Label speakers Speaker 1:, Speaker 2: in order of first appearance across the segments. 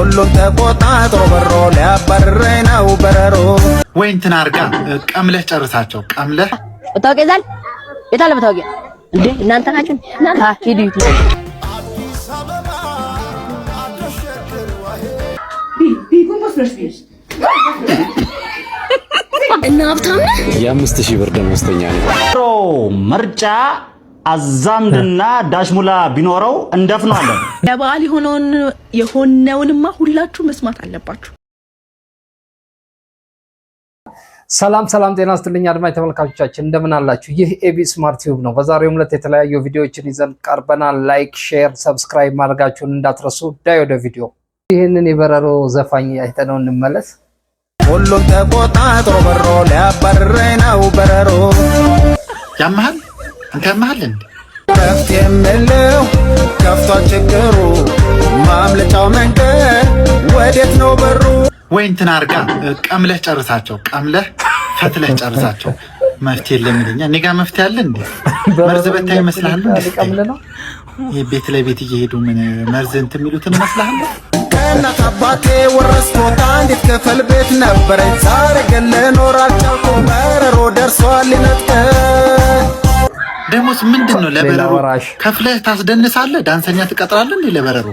Speaker 1: ሁሉም ተቆጣጥሮ በሮ ሊያባርረኝ ነው በረሮ
Speaker 2: ወይ እንትን አርጋ ቀምለህ ጨርሳቸው ቀምለህ
Speaker 3: ወጣው ይዛል የታለ በታውቂያ እንዴ እናንተ ናችሁ እናንተ ሂዱ
Speaker 4: እና ሀብታም
Speaker 5: የ5000 ብር ደመወዝተኛ ነኝ።
Speaker 6: ምርጫ አዛምድና ዳሽሙላ ቢኖረው እንደፍኗለን።
Speaker 4: ለበዓል የሆነውንማ ሁላችሁ መስማት አለባችሁ።
Speaker 7: ሰላም ጤና ይስጥልኝ አድማጭ ተመልካቾቻችን እንደምን አላችሁ? ይህ ኤቢ ስማርት ቲዩብ ነው። በዛሬው ዕለት የተለያዩ ቪዲዮዎችን ይዘን ቀርበናል። ላይክ፣ ሼር፣ ሰብስክራይብ ማድረጋችሁን እንዳትረሱ። ዳይ ወደ ቪዲዮ። ይህንን የበረሮ ዘፋኝ አይተነው እንመለስ።
Speaker 1: ሁሉም ተቆጣጥሮ በሮ ሊያባርረኝ ነው በረሮ
Speaker 2: ያመሃል አንተ ያመሃል እንዴ
Speaker 1: ከፍት የምለው ከፍቷል ችግሩ ማምለጫው መንገድ ወዴት ነው በሩ
Speaker 2: ወይ እንትን አርጋ ቀምለህ ጨርሳቸው ቀምለህ ፈትለህ ጨርሳቸው መፍትሄ ለምንኛ እኔ ጋር መፍትሄ አለ እንዴ መርዝ በታይ ይመስላል እንዴ ቤት ለቤት እየሄዱ ምን መርዝ እንትን የሚሉትን ይመስላል
Speaker 1: ከእናት አባቴ ወረስኩት አንዲት ክፍል ቤት ነበረኝ ዛሬ ግን ልኖር አልቻልኩም በረሮ ደርሷል ሊነጥቀኝ
Speaker 2: ደሞስ ምንድነው ለበረሮ ከፍለህ ታስደንሳለህ ዳንሰኛ ትቀጥራለህ እንዴ ለበረሮ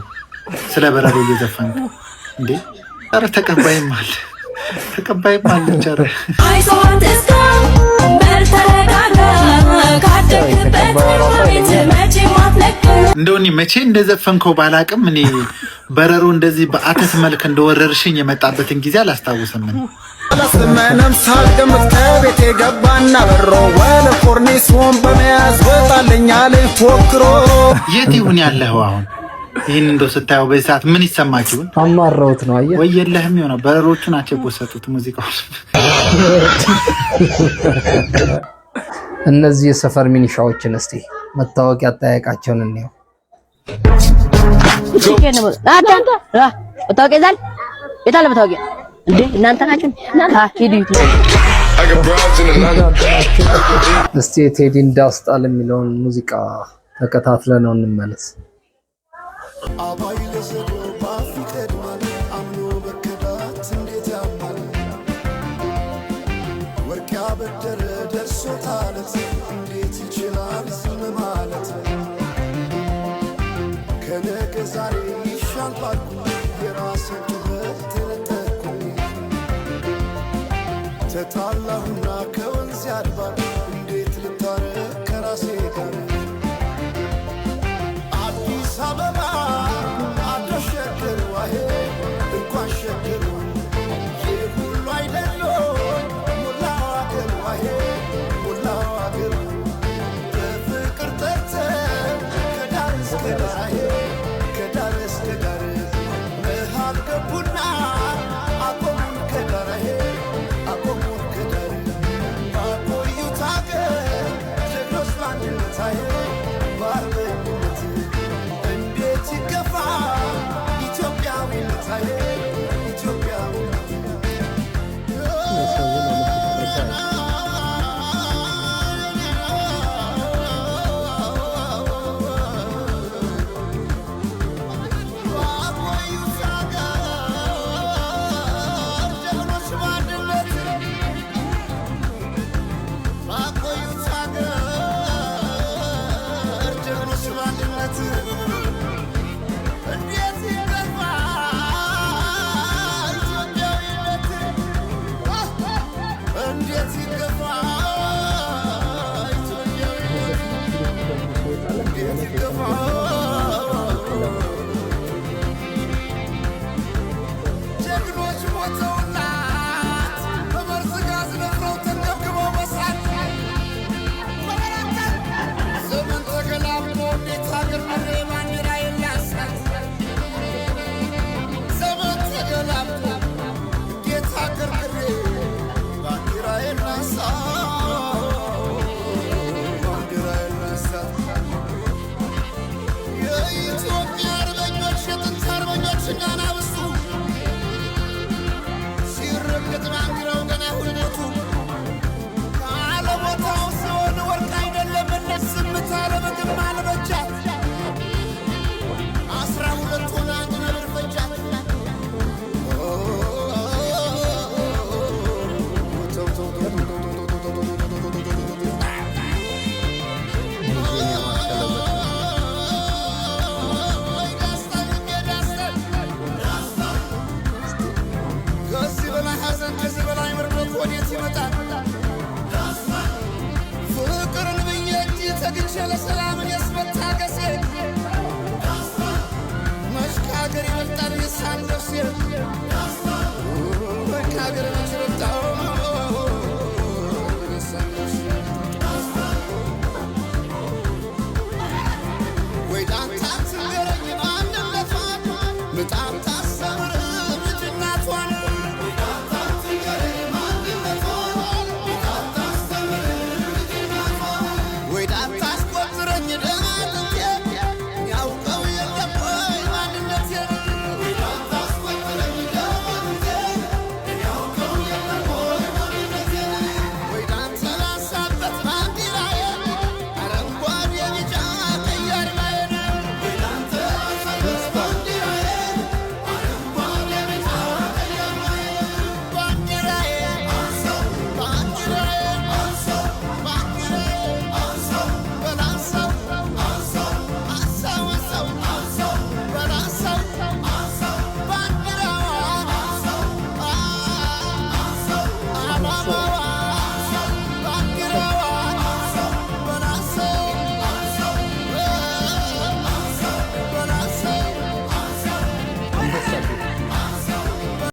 Speaker 2: ስለ በረሮ እየዘፈንክ እንዴ አረ ተቀባይም አለ ቸረ
Speaker 4: አይሶን ተስካ በልተረጋጋ ካደክበት ቤት መቼ ማትለቅ
Speaker 2: እንደውኒ መቼ እንደዘፈንከው ባላቅም እኔ በረሮ እንደዚህ በአተት መልክ እንደወረርሽኝ የመጣበትን ጊዜ አላስታውስም።
Speaker 1: አላስመንም ሳልገምት ከቤቴ ገባና በሮ ወለ ኮርኒሱን በመያዝ ወጣልኝ አለኝ ፎክሮ
Speaker 2: የት ይሁን ያለኸው አሁን ይሄን እንደው ስታየው በዚህ ሰዓት ምን ይሰማክ ይሁን?
Speaker 7: አማራውት ነው አየህ
Speaker 2: ወይ የለህም ይሆናል በረሮቹ ናቸው የቦሰጡት ሙዚቃው።
Speaker 7: እነዚህ የሰፈር ሚኒሻዎችን እስቲ መታወቂያ አጠያየቃቸውን እንየው።
Speaker 3: ወጣው ይዛል የታለ በታውቂያ እንዴ እናንተ ናችሁ እናንተ ሂዱ
Speaker 7: እስቲ ቴዲ እንዳስጣል የሚለውን ሙዚቃ ተከታትለን ነው እንመለስ። አባይ ለዘዶ ባፍቀድ ማለት አምኖ በከዳት እንዴት ያማል ወርቅ ያበደረ ደርሶታለት እንዴት ይችላል ዝም ማለት ከነገ ዛሬ ይሻል ባልኩ የራሴን ትበት ተነጠቅኩ ተጣላሁና ከወንዝ ያድባል እንዴት ልታረቅ ከራሴ ጋር አዲስ አበባ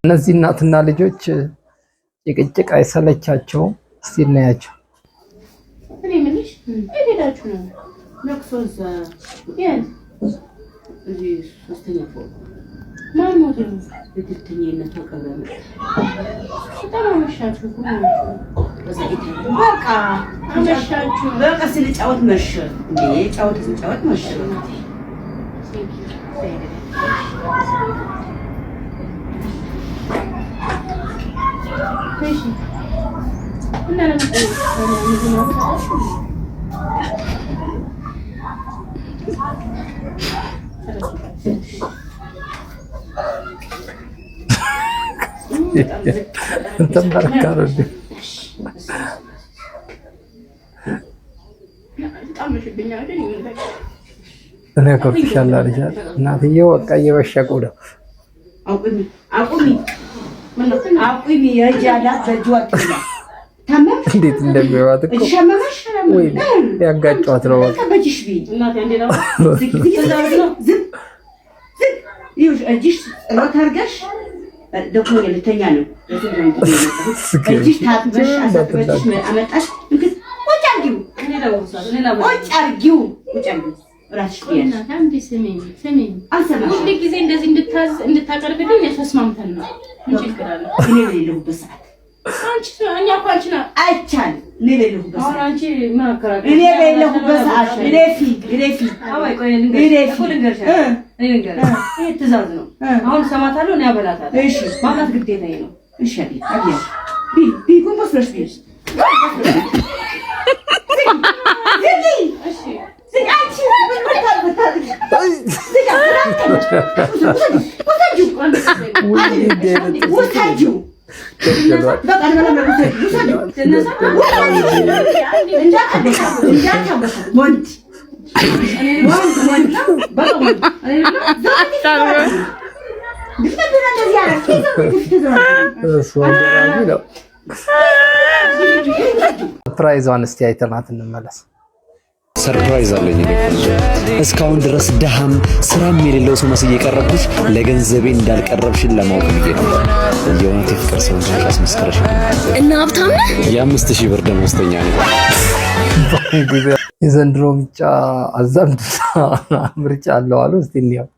Speaker 7: እነዚህ እናትና ልጆች ጭቅጭቅ አይሰለቻቸውም። እስቲ እናያቸው።
Speaker 3: እኔ ምንሽ እሄዳችሁ ነው ለክሶዛ እዚህ ሶስተኛ ፎቅ ማን ሞተ? ለድርተኝነት ተቀበለ። ተማመሻችሁ በቃ አመሻችሁ። በቃ ስለጫወት መሸ እንዴ? ጫወት መሸ። እሺ እና
Speaker 7: እንትን በረካረ እኔ ኮርሻላ ልጅ እናትየው በቃ እየበሸቁ ነው።
Speaker 3: አቁሚ የጃላት በጅዋት
Speaker 7: እንዴት እንደሚዋት እኮ ወይ ያጋጫት ነው። በቃ
Speaker 3: በጅሽ ቢ እናት እንዴ ነው ዝም እጅሽ ሮት አድርገሽ ደግሞ ልተኛ ነው። እጅሽ ታጥበሽ አሳጥበሽ አመጣሽ እንግዲህ ቁጭ አድርጊው። ቁጭ አድርጊው። ራስሽ ቢያንስ አንዴ ስሚኝ አልሰማሽም። ሁሉ ጊዜ እንደዚህ እንድታቀርብልኝ ተስማምተን ነው እንጂ ይችላል። እኔ በሌለሁበት ሰዓት አንቺ እኛ እኮ አንቺና አይቻልም። እኔ በሌለሁበት ሰዓት አንቺ ማከራከር እኔ በሌለሁበት ሰዓት ግሬፊ አይ ቆይ ልንገርሽ ይሄ ትእዛዝ ነው። አሁን ሰማታለሁ እኔ አበላታለሁ። እሺ ማብላት ግዴታዬ ነው። እሺ አብያ ቢጉምቦስ ፍሬሽ ቢስ እሺ ሲጋቺ ምን ወጣልበታለሽ?
Speaker 7: ሰርፕራይዟን እስቲ አይተናት እንመለስ።
Speaker 5: ሰርፕራይዝ አለኝ። እስካሁን ድረስ ደሃም ስራም የሌለው ሰው መስዬ ቀረብኩሽ። ለገንዘቤ እንዳልቀረብሽን ለማወቅ ብዬ ነበር። የእውነት የፍቅር ሰው እንዳልሽ አስመስከረሽ
Speaker 4: እና ሀብታም ነህ።
Speaker 5: የ5000 ብር ደመወዝተኛ ነኝ።
Speaker 7: የዘንድሮ ምርጫ አዛምድና ምርጫ አለው አሉ። እስቲ እንየው።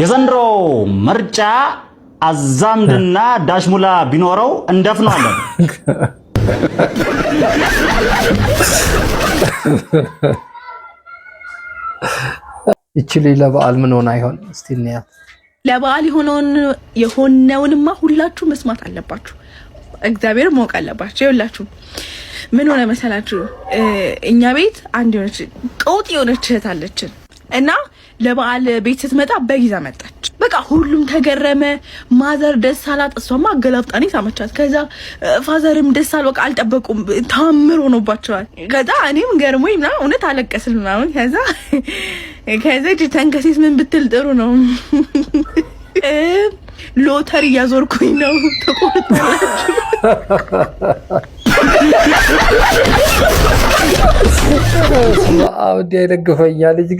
Speaker 6: የዘንድሮ ምርጫ አዛምድና ዳሽሙላ ቢኖረው እንደፍነዋለን።
Speaker 7: እቺ ለበዓል ምን ሆና ይሆን? እስቲ እንያት።
Speaker 4: ለበዓል የሆነውንማ ሁላችሁ መስማት አለባችሁ። እግዚአብሔር ማወቅ አለባችሁ። ይኸውላችሁ ምን ሆነ መሰላችሁ? እኛ ቤት አንድ የሆነች ቀውጥ የሆነች እህት አለችን እና ለበዓል ቤት ስትመጣ በጊዜ መጣች። በቃ ሁሉም ተገረመ። ማዘር ደስ አላት። እሷማ አገላብጣኔ ሳመቻት። ከዛ ፋዘርም ደስ አል። በቃ አልጠበቁም። ታምር ሆኖባቸዋል። ከዛ እኔም ገርሞኝ ምናምን እውነት አለቀስል ምናምን። ከዛ ተንከሴስ ምን ብትል ጥሩ ነው ሎተሪ እያዞርኩኝ ነው ተቆርጣላችሁ
Speaker 7: አውዲ አይደግፈኛ ልጅ